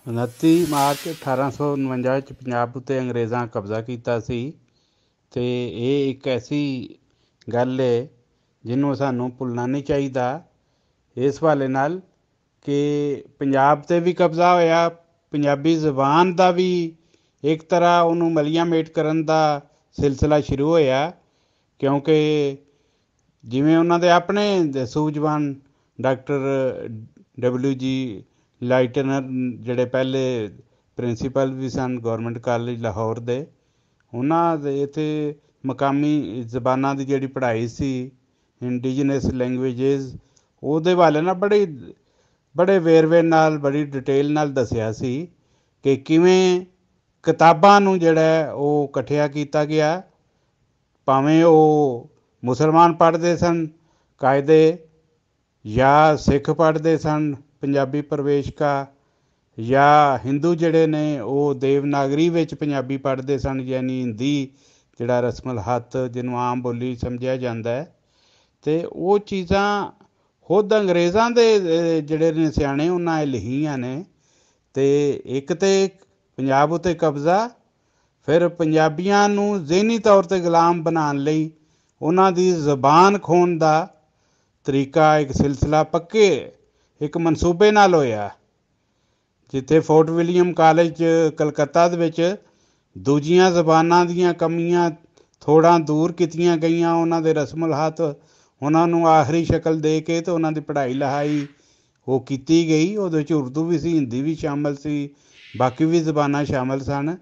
29 March 1849 ਵਿੱਚ ਪੰਜਾਬ ਉੱਤੇ ਅੰਗਰੇਜ਼ਾਂ ਕਬਜ਼ਾ ਕੀਤਾ ਸੀ ਅਤੇ ਇਹ ਇੱਕ ਐਸੀ ਗੱਲ ਹੈ ਜਿਹਨੂੰ ਸਾਨੂੰ ਭੁੱਲਣਾ ਨਹੀਂ ਚਾਹੀਦਾ। ਇਸ ਹਵਾਲੇ ਨਾਲ ਕਿ ਪੰਜਾਬ 'ਤੇ ਵੀ ਕਬਜ਼ਾ ਹੋਇਆ, ਪੰਜਾਬੀ ਜ਼ਬਾਨ ਦਾ ਵੀ ਇੱਕ ਤਰ੍ਹਾਂ ਉਹਨੂੰ ਮਲੀਆਂ ਮੇਟ ਕਰਨ ਦਾ ਸਿਲਸਿਲਾ ਸ਼ੁਰੂ ਹੋਇਆ, ਕਿਉਂਕਿ ਜਿਵੇਂ ਉਹਨਾਂ ਦੇ ਆਪਣੇ ਸੂਝਵਾਨ ਡਾਕਟਰ WG ਲਾਈਟਨਰ ਜਿਹੜੇ ਪਹਿਲੇ ਪ੍ਰਿੰਸੀਪਲ ਵੀ ਸਨ ਗੌਰਮੈਂਟ ਕਾਲਜ ਲਾਹੌਰ ਦੇ, ਉਹਨਾਂ ਦੇ ਇੱਥੇ ਮਕਾਮੀ ਜ਼ਬਾਨਾਂ ਦੀ ਜਿਹੜੀ ਪੜ੍ਹਾਈ ਸੀ, ਇੰਡੀਜਨਸ ਲੈਂਗੁਏਜਸ, ਉਹਦੇ ਵਾਲੇ ਨਾਲ ਬੜੇ ਵੇਰਵੇ ਨਾਲ, ਬੜੀ ਡਿਟੇਲ ਨਾਲ ਦੱਸਿਆ ਸੀ ਕਿ ਕਿਵੇਂ ਕਿਤਾਬਾਂ ਨੂੰ ਜਿਹੜਾ ਉਹ ਇਕੱਠਿਆ ਕੀਤਾ ਗਿਆ। ਭਾਵੇਂ ਉਹ ਮੁਸਲਮਾਨ ਪੜ੍ਹਦੇ ਸਨ ਕਾਇਦੇ, ਜਾਂ ਸਿੱਖ ਪੜ੍ਹਦੇ ਸਨ ਪੰਜਾਬੀ ਪ੍ਰਵੇਸ਼ਕਾ, ਜਾਂ ਹਿੰਦੂ ਜਿਹੜੇ ਨੇ ਉਹ ਦੇਵਨਾਗਰੀ ਵਿੱਚ ਪੰਜਾਬੀ ਪੜ੍ਹਦੇ ਸਨ, ਯਾਨੀ ਹਿੰਦੀ ਜਿਹੜਾ ਰਸਮਲ ਹੱਥ ਜਿਹਨੂੰ ਆਮ ਬੋਲੀ ਸਮਝਿਆ ਜਾਂਦਾ ਹੈ। ਅਤੇ ਉਹ ਚੀਜ਼ਾਂ ਖੁਦ ਅੰਗਰੇਜ਼ਾਂ ਦੇ ਜਿਹੜੇ ਨੇ ਸਿਆਣੇ ਉਹਨਾਂ ਇਹ ਲਿਖੀਆਂ ਨੇ। ਅਤੇ ਇੱਕ ਤਾਂ ਪੰਜਾਬ ਉੱਤੇ ਕਬਜ਼ਾ, ਫਿਰ ਪੰਜਾਬੀਆਂ ਨੂੰ ਜ਼ਿਹਨੀ ਤੌਰ 'ਤੇ ਗੁਲਾਮ ਬਣਾਉਣ ਲਈ ਉਹਨਾਂ ਦੀ ਜ਼ਬਾਨ ਖੋਹਣ ਦਾ ਤਰੀਕਾ, ਇੱਕ ਸਿਲਸਿਲਾ ਪੱਕੇ ਇੱਕ ਮਨਸੂਬੇ ਨਾਲ ਹੋਇਆ। ਜਿੱਥੇ ਫੋਰਟ ਵਿਲੀਅਮ ਕਾਲਜ ਕਲਕੱਤਾ ਦੇ ਵਿੱਚ ਦੂਜੀਆਂ ਜ਼ਬਾਨਾਂ ਦੀਆਂ ਕਮੀਆਂ ਥੋੜ੍ਹਾ ਦੂਰ ਕੀਤੀਆਂ ਗਈਆਂ, ਉਹਨਾਂ ਦੇ ਰਸਮ ਹੱਥ ਉਹਨਾਂ ਨੂੰ ਆਖਰੀ ਸ਼ਕਲ ਦੇ ਕੇ ਅਤੇ ਉਹਨਾਂ ਦੀ ਪੜ੍ਹਾਈ ਲਿਖਾਈ ਉਹ ਕੀਤੀ ਗਈ। ਉਹਦੇ ਵਿੱਚ ਉਰਦੂ ਵੀ ਸੀ, ਹਿੰਦੀ ਵੀ ਸ਼ਾਮਿਲ ਸੀ, ਬਾਕੀ ਵੀ ਜ਼ਬਾਨਾਂ ਸ਼ਾਮਿਲ ਸਨ।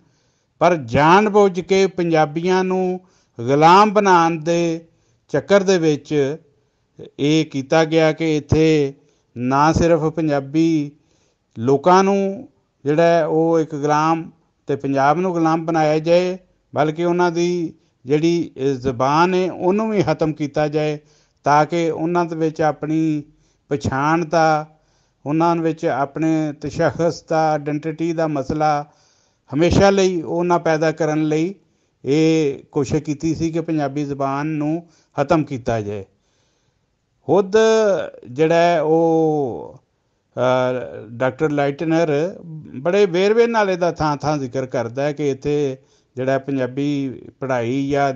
ਪਰ ਜਾਣ ਬੁੱਝ ਕੇ ਪੰਜਾਬੀਆਂ ਨੂੰ ਗੁਲਾਮ ਬਣਾਉਣ ਦੇ ਚੱਕਰ ਦੇ ਵਿੱਚ ਇਹ ਕੀਤਾ ਗਿਆ ਕਿ ਇੱਥੇ ਨਾ ਸਿਰਫ ਪੰਜਾਬੀ ਲੋਕਾਂ ਨੂੰ ਜਿਹੜਾ ਉਹ ਇੱਕ ਗੁਲਾਮ ਅਤੇ ਪੰਜਾਬ ਨੂੰ ਗੁਲਾਮ ਬਣਾਇਆ ਜਾਏ, ਬਲਕਿ ਉਹਨਾਂ ਦੀ ਜਿਹੜੀ ਜ਼ਬਾਨ ਹੈ ਉਹਨੂੰ ਵੀ ਖਤਮ ਕੀਤਾ ਜਾਏ, ਤਾਂ ਕਿ ਉਹਨਾਂ ਦੇ ਵਿੱਚ ਆਪਣੀ ਪਛਾਣ ਦਾ, ਉਹਨਾਂ ਵਿੱਚ ਆਪਣੇ ਤਸ਼ੱਖੁਸ ਦਾ, ਆਇਡੈਂਟੀਟੀ ਦਾ ਮਸਲਾ ਹਮੇਸ਼ਾ ਲਈ ਉਹ ਨਾ ਪੈਦਾ ਕਰਨ ਲਈ ਇਹ ਕੋਸ਼ਿਸ਼ ਕੀਤੀ ਸੀ ਕਿ ਪੰਜਾਬੀ ਜ਼ਬਾਨ ਨੂੰ ਖਤਮ ਕੀਤਾ ਜਾਏ। ਖੁਦ ਜਿਹੜਾ ਉਹ ਡਾਕਟਰ ਲਾਈਟਨਰ ਬੜੇ ਵੇਰਵੇ ਨਾਲ ਇਹਦਾ ਥਾਂ ਜ਼ਿਕਰ ਕਰਦਾ ਹੈ ਕਿ ਇੱਥੇ ਜਿਹੜਾ ਪੰਜਾਬੀ ਪੜ੍ਹਾਈ ਜਾਂ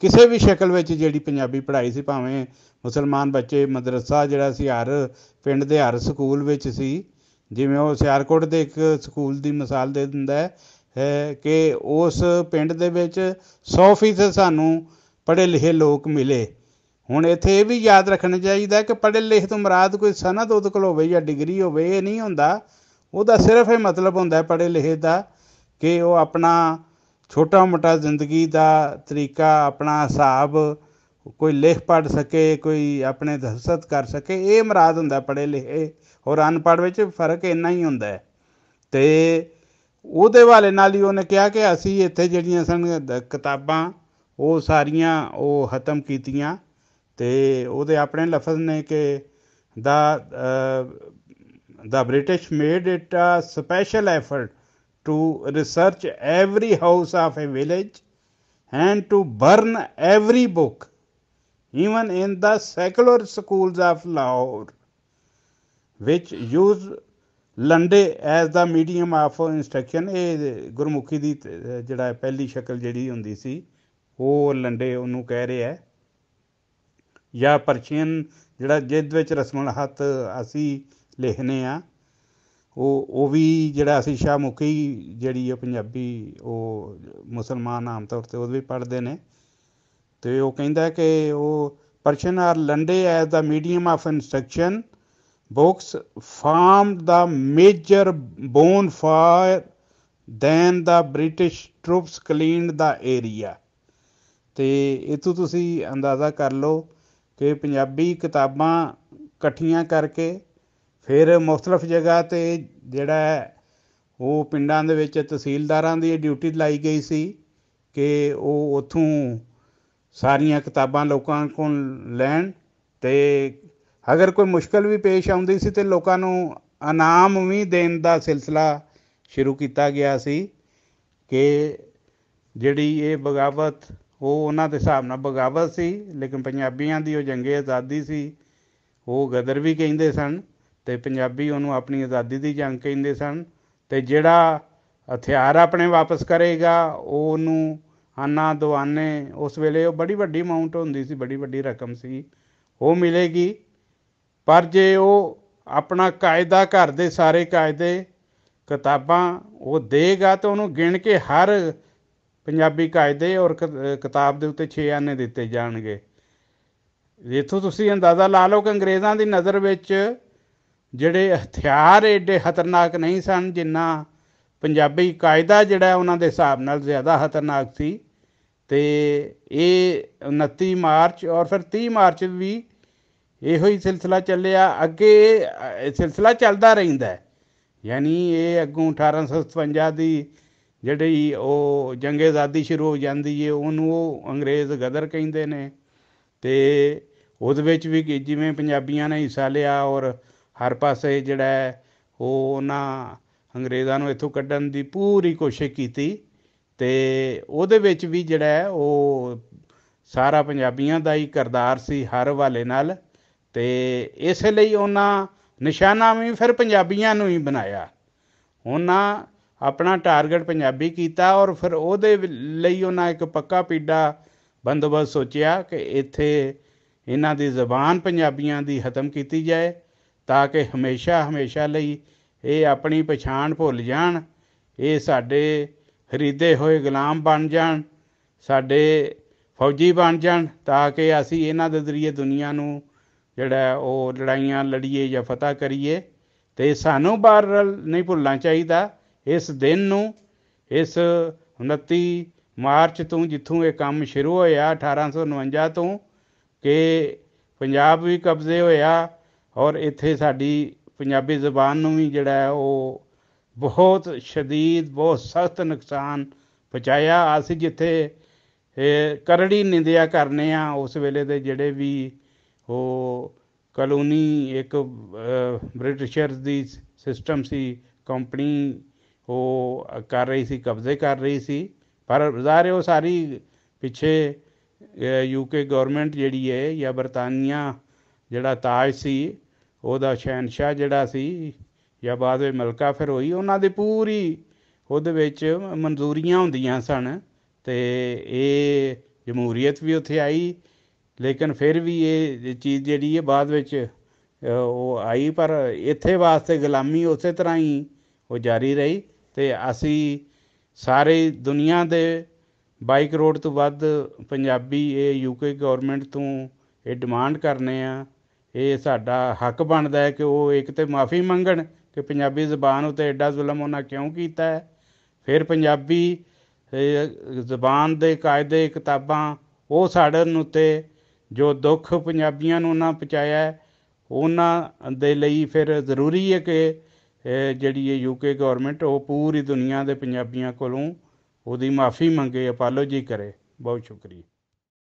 ਕਿਸੇ ਵੀ ਸ਼ਕਲ ਵਿੱਚ ਜਿਹੜੀ ਪੰਜਾਬੀ ਪੜ੍ਹਾਈ ਸੀ, ਭਾਵੇਂ ਮੁਸਲਮਾਨ ਬੱਚੇ ਮਦਰਸਾ ਜਿਹੜਾ ਸੀ ਹਰ ਪਿੰਡ ਦੇ ਹਰ ਸਕੂਲ ਵਿੱਚ ਸੀ, ਜਿਵੇਂ ਉਹ ਸਿਆਲਕੋਟ ਦੇ ਇੱਕ ਸਕੂਲ ਦੀ ਮਿਸਾਲ ਦੇ ਦਿੰਦਾ ਹੈ ਕਿ ਉਸ ਪਿੰਡ ਦੇ ਵਿੱਚ 100% ਸਾਨੂੰ ਪੜ੍ਹੇ ਲਿਖੇ ਲੋਕ ਮਿਲੇ। ਹੁਣ ਇੱਥੇ ਇਹ ਵੀ ਯਾਦ ਰੱਖਣਾ ਚਾਹੀਦਾ ਕਿ ਪੜ੍ਹੇ ਲਿਖੇ ਤੋਂ ਮੁਰਾਦ ਕੋਈ ਸਨਦ ਉਹਦੇ ਕੋਲ ਹੋਵੇ ਜਾਂ ਡਿਗਰੀ ਹੋਵੇ, ਇਹ ਨਹੀਂ ਹੁੰਦਾ। ਉਹਦਾ ਸਿਰਫ ਇਹ ਮਤਲਬ ਹੁੰਦਾ ਪੜ੍ਹੇ ਲਿਖੇ ਦਾ ਕਿ ਉਹ ਆਪਣਾ ਛੋਟਾ ਮੋਟਾ ਜ਼ਿੰਦਗੀ ਦਾ ਤਰੀਕਾ, ਆਪਣਾ ਹਿਸਾਬ ਕੋਈ ਲਿਖ ਪੜ੍ਹ ਸਕੇ, ਕੋਈ ਆਪਣੇ ਦਸਤਖਤ ਕਰ ਸਕੇ, ਇਹ ਮੁਰਾਦ ਹੁੰਦਾ ਪੜ੍ਹੇ ਲਿਖੇ ਔਰ ਅਨਪੜ੍ਹ ਵਿੱਚ ਫ਼ਰਕ ਇੰਨਾ ਹੀ ਹੁੰਦਾ ਹੈ। ਅਤੇ ਉਹਦੇ ਹਵਾਲੇ ਨਾਲ ਹੀ ਉਹਨੇ ਕਿਹਾ ਕਿ ਅਸੀਂ ਇੱਥੇ ਜਿਹੜੀਆਂ ਸਨ ਕਿਤਾਬਾਂ ਉਹ ਸਾਰੀਆਂ ਉਹ ਖਤਮ ਕੀਤੀਆਂ। ਅਤੇ ਉਹਦੇ ਆਪਣੇ ਲਫ਼ਜ਼ ਨੇ ਕਿ the British made it a special effort to research every house of a village and to burn every book even in the secular schools of Lahore, which use Lande as the medium of instruction. ਇਹ ਗੁਰਮੁਖੀ ਦੀ ਜਿਹੜਾ ਪਹਿਲੀ ਸ਼ਕਲ ਜਿਹੜੀ ਹੁੰਦੀ ਸੀ ਉਹ ਲੰਡੇ ਉਹਨੂੰ ਕਹਿ ਰਿਹਾ, ਜਾਂ ਪਰਸ਼ੀਅਨ ਜਿਹੜਾ ਜਿਹਦੇ ਵਿੱਚ ਰਸਮਲ ਹੱਥ ਅਸੀਂ ਲਿਖਦੇ ਹਾਂ, ਉਹ ਵੀ ਜਿਹੜਾ ਅਸੀਂ ਸ਼ਾਹਮੁਖੀ ਜਿਹੜੀ ਹੈ ਪੰਜਾਬੀ ਉਹ ਮੁਸਲਮਾਨ ਆਮ ਤੌਰ 'ਤੇ ਉਹ ਵੀ ਪੜ੍ਹਦੇ ਨੇ। ਅਤੇ ਉਹ ਕਹਿੰਦਾ ਕਿ ਉਹ Persian or Lande as the medium of instruction books formed the major bone for then the British troops cleaned the area. ਅਤੇ ਇੱਥੋਂ ਤੁਸੀਂ ਅੰਦਾਜ਼ਾ ਕਰ ਲਓ ਕਿ ਪੰਜਾਬੀ ਕਿਤਾਬਾਂ ਇਕੱਠੀਆਂ ਕਰਕੇ ਫਿਰ ਮੁਖਤਲਿਫ ਜਗ੍ਹਾ 'ਤੇ ਜਿਹੜਾ ਉਹ ਪਿੰਡਾਂ ਦੇ ਵਿੱਚ ਤਹਿਸੀਲਦਾਰਾਂ ਦੀ ਡਿਊਟੀ ਲਾਈ ਗਈ ਸੀ ਕਿ ਉਹ ਉੱਥੋਂ ਸਾਰੀਆਂ ਕਿਤਾਬਾਂ ਲੋਕਾਂ ਕੋਲ ਲੈਣ, ਅਤੇ ਅਗਰ ਕੋਈ ਮੁਸ਼ਕਿਲ ਵੀ ਪੇਸ਼ ਆਉਂਦੀ ਸੀ ਤਾਂ ਲੋਕਾਂ ਨੂੰ ਇਨਾਮ ਵੀ ਦੇਣ ਦਾ ਸਿਲਸਿਲਾ ਸ਼ੁਰੂ ਕੀਤਾ ਗਿਆ ਸੀ ਕਿ ਜਿਹੜੀ ਇਹ ਬਗਾਵਤ ਉਹ ਉਹਨਾਂ ਦੇ ਹਿਸਾਬ ਨਾਲ ਬਗਾਵਤ ਸੀ, ਲੇਕਿਨ ਪੰਜਾਬੀਆਂ ਦੀ ਉਹ ਜੰਗੇ ਆਜ਼ਾਦੀ ਸੀ, ਉਹ ਗਦਰ ਵੀ ਕਹਿੰਦੇ ਸਨ ਅਤੇ ਪੰਜਾਬੀ ਉਹਨੂੰ ਆਪਣੀ ਆਜ਼ਾਦੀ ਦੀ ਜੰਗ ਕਹਿੰਦੇ ਸਨ। ਤੇ ਜਿਹੜਾ ਹਥਿਆਰ ਆਪਣੇ ਵਾਪਸ ਕਰੇਗਾ ਉਹਨੂੰ ਆਨਾ ਦਵਾਨੇ, ਉਸ ਵੇਲੇ ਉਹ ਬੜੀ ਵੱਡੀ ਅਮਾਊਂਟ ਹੁੰਦੀ ਸੀ, ਬੜੀ ਵੱਡੀ ਰਕਮ ਸੀ, ਉਹ ਮਿਲੇਗੀ। ਪਰ ਜੇ ਉਹ ਆਪਣਾ ਕਾਇਦਾ, ਘਰ ਦੇ ਸਾਰੇ ਕਾਇਦੇ ਕਿਤਾਬਾਂ ਉਹ ਦੇਗਾ ਤਾਂ ਉਹਨੂੰ ਗਿਣ ਕੇ ਹਰ ਪੰਜਾਬੀ ਕਾਇਦੇ ਔਰ ਕਿਤਾਬ ਦੇ ਉੱਤੇ 6 ਆਨੇ ਦਿੱਤੇ ਜਾਣਗੇ। ਇੱਥੋਂ ਤੁਸੀਂ ਅੰਦਾਜ਼ਾ ਲਾ ਲਓ ਕਿ ਅੰਗਰੇਜ਼ਾਂ ਦੀ ਨਜ਼ਰ ਵਿੱਚ ਜਿਹੜੇ ਹਥਿਆਰ ਏਡੇ ਖਤਰਨਾਕ ਨਹੀਂ ਸਨ ਜਿੰਨਾ ਪੰਜਾਬੀ ਕਾਇਦਾ ਜਿਹੜਾ ਉਹਨਾਂ ਦੇ ਹਿਸਾਬ ਨਾਲ ਜ਼ਿਆਦਾ ਖਤਰਨਾਕ ਸੀ। ਅਤੇ ਇਹ 29 ਮਾਰਚ ਔਰ ਫਿਰ 30 ਮਾਰਚ ਵੀ ਇਹੋ ਹੀ ਸਿਲਸਿਲਾ ਚੱਲਿਆ। ਅੱਗੇ ਇਹ ਸਿਲਸਿਲਾ ਚੱਲਦਾ ਰਹਿੰਦਾ, ਯਾਨੀ ਇਹ ਅੱਗੋਂ 1857 ਦੀ ਜਿਹੜੀ ਉਹ ਜੰਗ ਆਜ਼ਾਦੀ ਸ਼ੁਰੂ ਹੋ ਜਾਂਦੀ ਹੈ, ਉਹਨੂੰ ਉਹ ਅੰਗਰੇਜ਼ ਗਦਰ ਕਹਿੰਦੇ ਨੇ। ਅਤੇ ਉਹਦੇ ਵਿੱਚ ਵੀ ਜਿਵੇਂ ਪੰਜਾਬੀਆਂ ਨੇ ਹਿੱਸਾ ਲਿਆ ਔਰ ਹਰ ਪਾਸੇ ਜਿਹੜਾ ਉਹ ਉਹਨਾਂ ਅੰਗਰੇਜ਼ਾਂ ਨੂੰ ਇੱਥੋਂ ਕੱਢਣ ਦੀ ਪੂਰੀ ਕੋਸ਼ਿਸ਼ ਕੀਤੀ। ਅਤੇ ਉਹਦੇ ਵਿੱਚ ਵੀ ਜਿਹੜਾ ਉਹ ਸਾਰਾ ਪੰਜਾਬੀਆਂ ਦਾ ਹੀ ਕਿਰਦਾਰ ਸੀ ਹਰ ਹਵਾਲੇ ਨਾਲ। ਅਤੇ ਇਸ ਲਈ ਉਹਨਾਂ ਨਿਸ਼ਾਨਾ ਵੀ ਫਿਰ ਪੰਜਾਬੀਆਂ ਨੂੰ ਹੀ ਬਣਾਇਆ। ਉਹਨਾਂ ਆਪਣਾ ਟਾਰਗੇਟ ਪੰਜਾਬੀ ਕੀਤਾ ਔਰ ਫਿਰ ਉਹਦੇ ਲਈ ਉਹਨਾਂ ਇੱਕ ਪੱਕਾ ਪੀਡਾ ਬੰਦੋਬਸਤ ਸੋਚਿਆ ਕਿ ਇੱਥੇ ਇਹਨਾਂ ਦੀ ਜ਼ਬਾਨ ਪੰਜਾਬੀਆਂ ਦੀ ਖਤਮ ਕੀਤੀ ਜਾਏ, ਤਾਂ ਕਿ ਹਮੇਸ਼ਾ ਹਮੇਸ਼ਾ ਲਈ ਇਹ ਆਪਣੀ ਪਛਾਣ ਭੁੱਲ ਜਾਣ, ਇਹ ਸਾਡੇ ਖਰੀਦੇ ਹੋਏ ਗੁਲਾਮ ਬਣ ਜਾਣ, ਸਾਡੇ ਫੌਜੀ ਬਣ ਜਾਣ, ਤਾਂ ਕਿ ਅਸੀਂ ਇਹਨਾਂ ਦੇ ਜ਼ਰੀਏ ਦੁਨੀਆ ਨੂੰ ਜਿਹੜਾ ਉਹ ਲੜਾਈਆਂ ਲੜੀਏ ਜਾਂ ਫਤਿਹ ਕਰੀਏ। ਅਤੇ ਸਾਨੂੰ ਬਹਰਹਾਲ ਨਹੀਂ ਭੁੱਲਣਾ ਚਾਹੀਦਾ ਇਸ ਦਿਨ ਨੂੰ, ਇਸ 29 ਮਾਰਚ ਤੋਂ, ਜਿੱਥੋਂ ਇਹ ਕੰਮ ਸ਼ੁਰੂ ਹੋਇਆ 1849 ਤੋਂ, ਕਿ ਪੰਜਾਬ ਵੀ ਕਬਜ਼ੇ ਹੋਇਆ ਔਰ ਇੱਥੇ ਸਾਡੀ ਪੰਜਾਬੀ ਜ਼ਬਾਨ ਨੂੰ ਵੀ ਜਿਹੜਾ ਉਹ ਬਹੁਤ ਸ਼ਦੀਦ, ਬਹੁਤ ਸਖਤ ਨੁਕਸਾਨ ਪਹੁੰਚਾਇਆ। ਅਸੀਂ ਜਿੱਥੇ ਕਰੜੀ ਨਿੰਦਿਆ ਕਰਨੇ ਆ ਉਸ ਵੇਲੇ ਦੇ ਜਿਹੜੇ ਵੀ ਉਹ ਕਲੋਨੀ ਇੱਕ ਬ੍ਰਿਟਿਸ਼ਰਸ ਦੀ ਸਿਸਟਮ ਸੀ, ਕੰਪਨੀ ਉਹ ਕਰ ਰਹੀ ਸੀ, ਕਬਜ਼ੇ ਕਰ ਰਹੀ ਸੀ, ਪਰ ਜ਼ਾਹਿਰ ਉਹ ਸਾਰੀ ਪਿੱਛੇ UK ਗੌਰਮੈਂਟ ਜਿਹੜੀ ਹੈ ਜਾਂ ਬਰਤਾਨੀਆ ਜਿਹੜਾ ਤਾਜ ਸੀ ਉਹਦਾ ਸ਼ਹਿਨਸ਼ਾਹ ਜਿਹੜਾ ਸੀ ਜਾਂ ਬਾਅਦ ਵਿੱਚ ਮਲਕਾ ਫਿਰ ਹੋਈ, ਉਹਨਾਂ ਦੀ ਪੂਰੀ ਉਹਦੇ ਵਿੱਚ ਮਨਜ਼ੂਰੀਆਂ ਹੁੰਦੀਆਂ ਸਨ। ਅਤੇ ਇਹ ਜਮਹੂਰੀਅਤ ਵੀ ਉੱਥੇ ਆਈ, ਲੇਕਿਨ ਫਿਰ ਵੀ ਇਹ ਚੀਜ਼ ਜਿਹੜੀ ਹੈ ਬਾਅਦ ਵਿੱਚ ਉਹ ਆਈ, ਪਰ ਇੱਥੇ ਵਾਸਤੇ ਗੁਲਾਮੀ ਉਸੇ ਤਰ੍ਹਾਂ ਹੀ ਉਹ ਜਾਰੀ ਰਹੀ। ਅਤੇ ਅਸੀਂ ਸਾਰੇ ਦੁਨੀਆ ਦੇ 22 ਕਰੋੜ ਤੋਂ ਵੱਧ ਪੰਜਾਬੀ ਇਹ UK ਗੌਰਮੈਂਟ ਤੋਂ ਇਹ ਡਿਮਾਂਡ ਕਰਨੇ ਆ, ਇਹ ਸਾਡਾ ਹੱਕ ਬਣਦਾ ਹੈ ਕਿ ਉਹ ਇੱਕ ਤਾਂ ਮਾਫੀ ਮੰਗਣ ਕਿ ਪੰਜਾਬੀ ਜ਼ਬਾਨ ਉੱਤੇ ਐਡਾ ਜ਼ੁਲਮ ਉਹਨਾਂ ਕਿਉਂ ਕੀਤਾ ਹੈ। ਫਿਰ ਪੰਜਾਬੀ ਜ਼ਬਾਨ ਦੇ ਕਾਇਦੇ ਕਿਤਾਬਾਂ ਉਹ ਸਾੜਨ ਉੱਤੇ ਜੋ ਦੁੱਖ ਪੰਜਾਬੀਆਂ ਨੂੰ ਉਹਨਾਂ ਪਹੁੰਚਾਇਆ, ਉਹਨਾਂ ਦੇ ਲਈ ਫਿਰ ਜ਼ਰੂਰੀ ਹੈ ਕਿ ਜਿਹੜੀ ਇਹ UK ਗੌਰਮੈਂਟ ਉਹ ਪੂਰੀ ਦੁਨੀਆ ਦੇ ਪੰਜਾਬੀਆਂ ਕੋਲੋਂ ਉਹਦੀ ਮਾਫੀ ਮੰਗੇ, ਅਪਾਲੋਜੀ ਕਰੇ। ਬਹੁਤ ਸ਼ੁਕਰੀਆ।